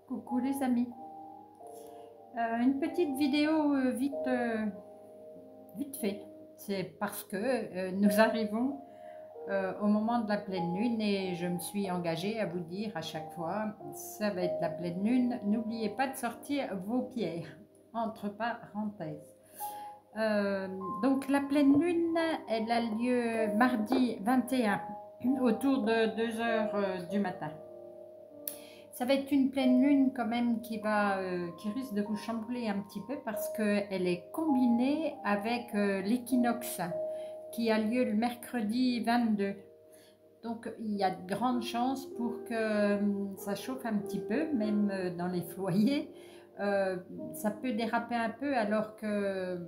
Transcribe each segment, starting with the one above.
Coucou les amis. Une petite vidéo vite fait. C'est parce que nous arrivons au moment de la pleine lune et je me suis engagée à vous dire à chaque fois, ça va être la pleine lune. N'oubliez pas de sortir vos pierres, entre parenthèses. Euh, donc la pleine lune, elle a lieu mardi 21 autour de 2 heures du matin. Ça va être une pleine lune quand même qui risque de vous chambouler un petit peu parce qu'elle est combinée avec l'équinoxe qui a lieu le mercredi 22. Donc il y a de grandes chances pour que ça chauffe un petit peu, même dans les foyers. Ça peut déraper un peu alors que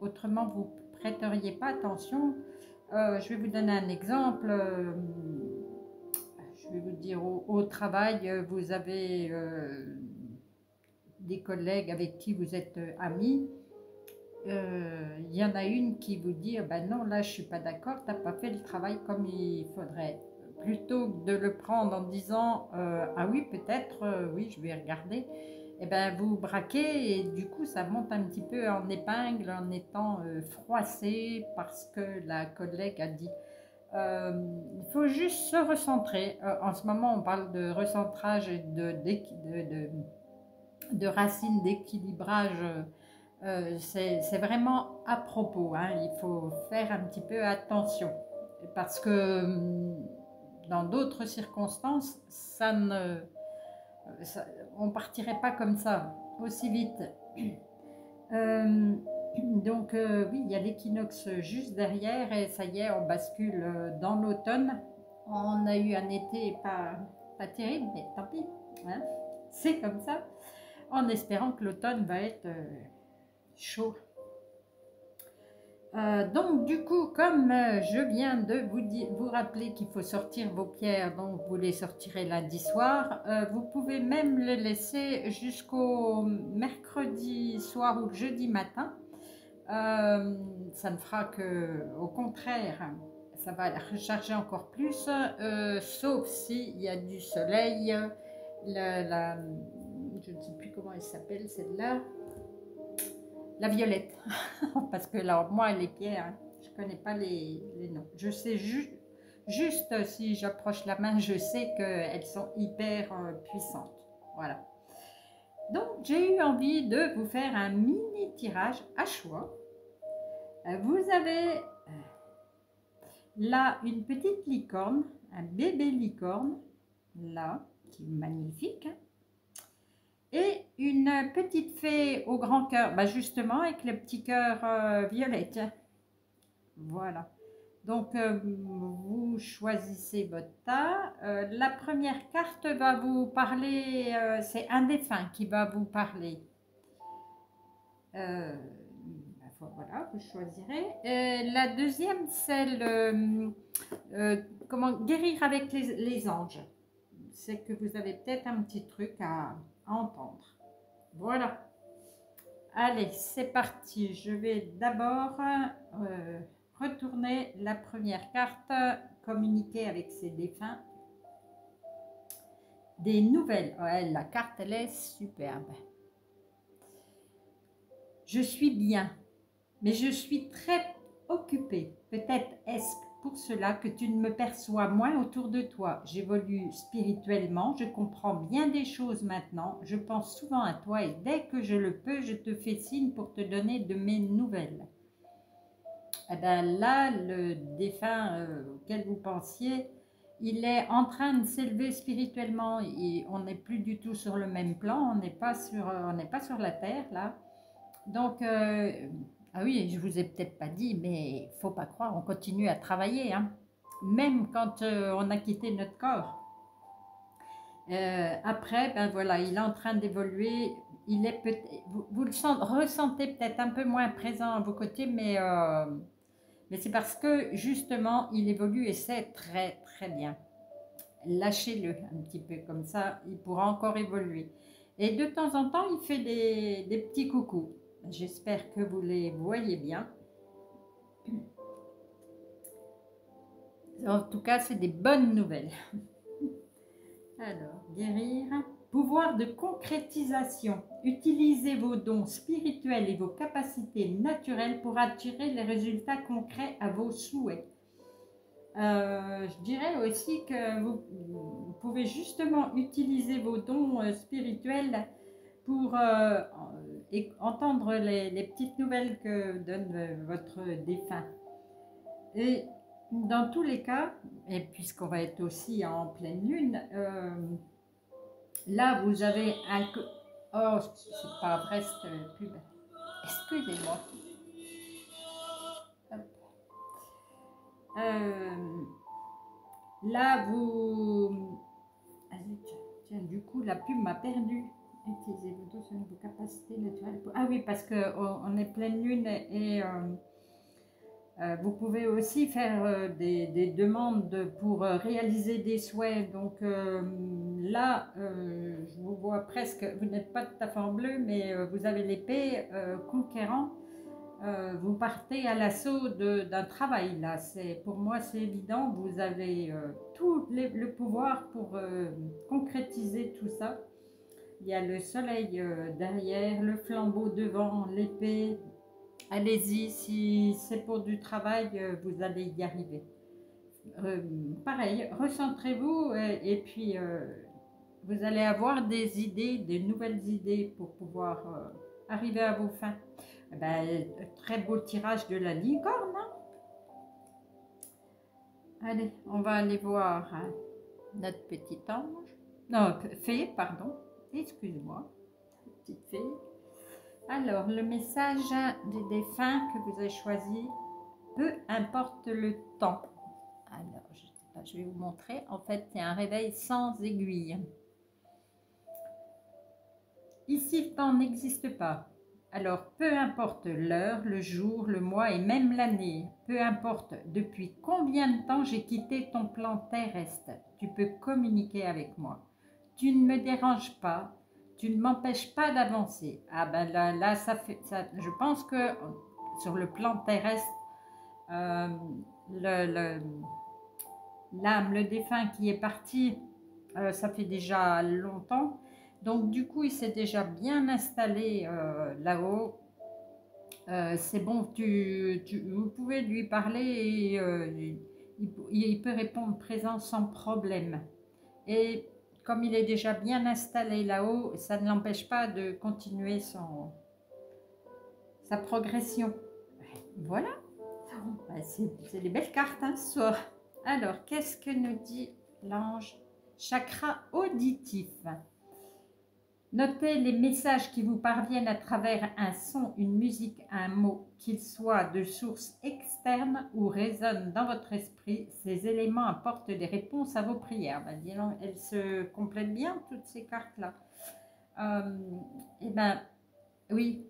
autrement vous ne prêteriez pas attention. Je vais vous donner un exemple. Je vais vous dire, au travail, vous avez des collègues avec qui vous êtes amis. Il y en a une qui vous dit, ben non, là je suis pas d'accord, tu n'as pas fait le travail comme il faudrait. Plutôt que de le prendre en disant, ah oui, peut-être, oui, je vais regarder, et ben vous braquez et du coup ça monte un petit peu en épingle en étant froissé parce que la collègue a dit. Il faut juste se recentrer. En ce moment, on parle de recentrage et de racines d'équilibrage. C'est vraiment à propos, hein. Il faut faire un petit peu attention parce que dans d'autres circonstances, on partirait pas comme ça aussi vite. Donc oui, il y a l'équinoxe juste derrière et ça y est, on bascule dans l'automne. On a eu un été pas terrible, mais tant pis, hein, c'est comme ça, en espérant que l'automne va être chaud. Donc du coup, comme je viens de vous rappeler qu'il faut sortir vos pierres, donc vous les sortirez lundi soir, vous pouvez même les laisser jusqu'au mercredi soir ou le jeudi matin. Ça ne fera que, au contraire, ça va la recharger encore plus, sauf s'il y a du soleil. Je ne sais plus comment elle s'appelle celle-là, la violette. Parce que là, moi, les pierres, hein, je ne connais pas les noms. Je sais juste si j'approche la main, je sais qu'elles sont hyper puissantes. Voilà. Donc, j'ai eu envie de vous faire un mini tirage à choix. Vous avez là une petite licorne, un bébé licorne, là, qui est magnifique. Et une petite fée au grand cœur, bah justement avec le petit cœur violette. Voilà. Donc, vous choisissez votre tas. La première carte va vous parler, c'est un défunt qui va vous parler. Voilà, vous choisirez. La deuxième, c'est comment guérir avec les anges. C'est que vous avez peut-être un petit truc à entendre. Voilà. Allez, c'est parti. Je vais d'abord retourner la première carte, communiquer avec ses défunts. Des nouvelles. Ouais, la carte, elle est superbe. Je suis bien, mais je suis très occupée. Peut-être est-ce pour cela que tu ne me perçois moins autour de toi. J'évolue spirituellement, je comprends bien des choses maintenant. Je pense souvent à toi et dès que je le peux, je te fais signe pour te donner de mes nouvelles. Eh bien là, le défunt auquel vous pensiez, il est en train de s'élever spirituellement. Et on n'est plus du tout sur le même plan, on n'est pas sur la terre là. Donc, ah oui, je vous ai peut-être pas dit, mais faut pas croire, on continue à travailler, hein, même quand on a quitté notre corps. Après, ben voilà, il est en train d'évoluer. Il est vous le ressentez peut-être un peu moins présent à vos côtés, mais c'est parce que justement, il évolue et c'est très très bien. Lâchez-le un petit peu comme ça, il pourra encore évoluer. Et de temps en temps, il fait des petits coucous. J'espère que vous les voyez bien. En tout cas, c'est des bonnes nouvelles. Alors, guérir Pouvoir de concrétisation. Utilisez vos dons spirituels et vos capacités naturelles pour attirer les résultats concrets à vos souhaits. Je dirais aussi que vous pouvez justement utiliser vos dons spirituels pour entendre les petites nouvelles que donne votre défunt. Et dans tous les cas, et puisqu'on va être aussi en pleine lune, là vous avez un... Oh, c'est pas vrai cette pub. Excusez-moi. Là vous... Tiens, du coup la pub m'a perdu. Utilisez vos dons selon vos capacités naturelles. Ah oui, parce qu'on est pleine lune et vous pouvez aussi faire des demandes pour réaliser des souhaits. Donc là, je vous vois presque, vous n'êtes pas tout à fait en bleu, mais vous avez l'épée conquérant. Vous partez à l'assaut d'un travail. Là, pour moi, c'est évident. Vous avez tout le pouvoir pour concrétiser tout ça. Il y a le soleil derrière, le flambeau devant, l'épée. Allez-y, si c'est pour du travail, vous allez y arriver. Pareil, recentrez-vous et puis vous allez avoir des idées, des nouvelles idées pour pouvoir arriver à vos fins. Ben, très beau tirage de la licorne. Hein. Allez, on va aller voir notre petit ange. Non, fée, pardon. Excuse-moi, petite fée. Alors, le message des défunts que vous avez choisi, peu importe le temps. Alors, je sais pas, je vais vous montrer. En fait, c'est un réveil sans aiguille. Ici, le temps n'existe pas. Alors, peu importe l'heure, le jour, le mois et même l'année, peu importe depuis combien de temps j'ai quitté ton plan terrestre, tu peux communiquer avec moi. Tu ne me déranges pas, tu ne m'empêches pas d'avancer. Ah ben là ça fait, ça, je pense que sur le plan terrestre, l'âme, le défunt qui est parti, ça fait déjà longtemps. Donc du coup, il s'est déjà bien installé là-haut. C'est bon, vous pouvez lui parler et il peut répondre présent sans problème. Et comme il est déjà bien installé là-haut, ça ne l'empêche pas de continuer sa progression. Voilà, c'est des belles cartes hein, ce soir. Alors, qu'est-ce que nous dit l'ange? Chakra auditif. Notez les messages qui vous parviennent à travers un son, une musique, un mot, qu'ils soient de source externe ou résonnent dans votre esprit. Ces éléments apportent des réponses à vos prières. Ben, dis donc, elles se complètent bien, toutes ces cartes-là. Eh bien, oui,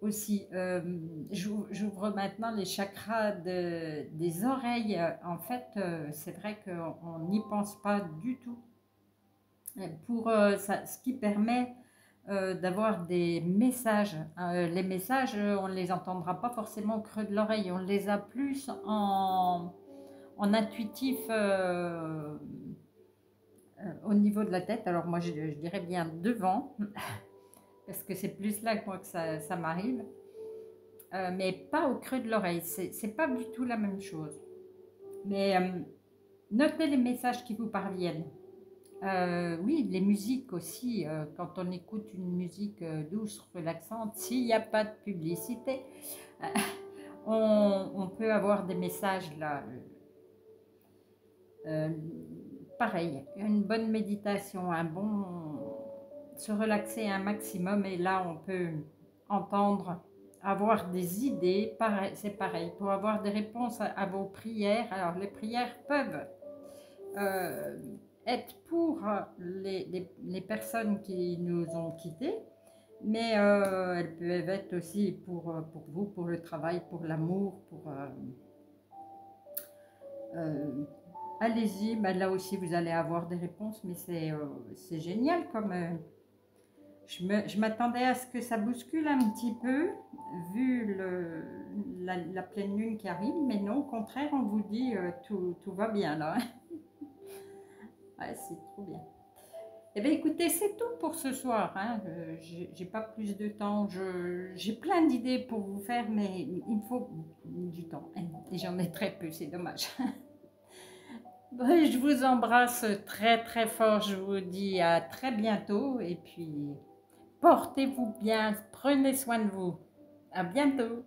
aussi, j'ouvre maintenant les chakras des oreilles. En fait, c'est vrai qu'on n'y pense pas du tout. Pour ce qui permet d'avoir des messages. Les messages, on ne les entendra pas forcément au creux de l'oreille, on les a plus en intuitif au niveau de la tête. Alors moi, je dirais bien devant, parce que c'est plus là que moi que ça m'arrive, mais pas au creux de l'oreille. C'est pas du tout la même chose. Mais notez les messages qui vous parviennent. Oui, les musiques aussi, quand on écoute une musique douce, relaxante, s'il n'y a pas de publicité, on peut avoir des messages là. Pareil, une bonne méditation, se relaxer un maximum et là on peut entendre, avoir des idées, c'est pareil, pour avoir des réponses à vos prières. Alors les prières peuvent être pour les personnes qui nous ont quittés, mais elles peuvent être aussi pour vous, pour le travail, pour l'amour, allez-y, ben là aussi vous allez avoir des réponses, mais c'est génial comme... je m'attendais à ce que ça bouscule un petit peu, vu la pleine lune qui arrive, mais non, au contraire, on vous dit tout va bien là. Ouais, c'est trop bien. Eh bien, écoutez, c'est tout pour ce soir. Hein. J'ai pas plus de temps. J'ai plein d'idées pour vous faire, mais il me faut du temps. Et j'en ai très peu, c'est dommage. Bon, je vous embrasse très très fort. Je vous dis à très bientôt. Et puis, portez-vous bien. Prenez soin de vous. À bientôt.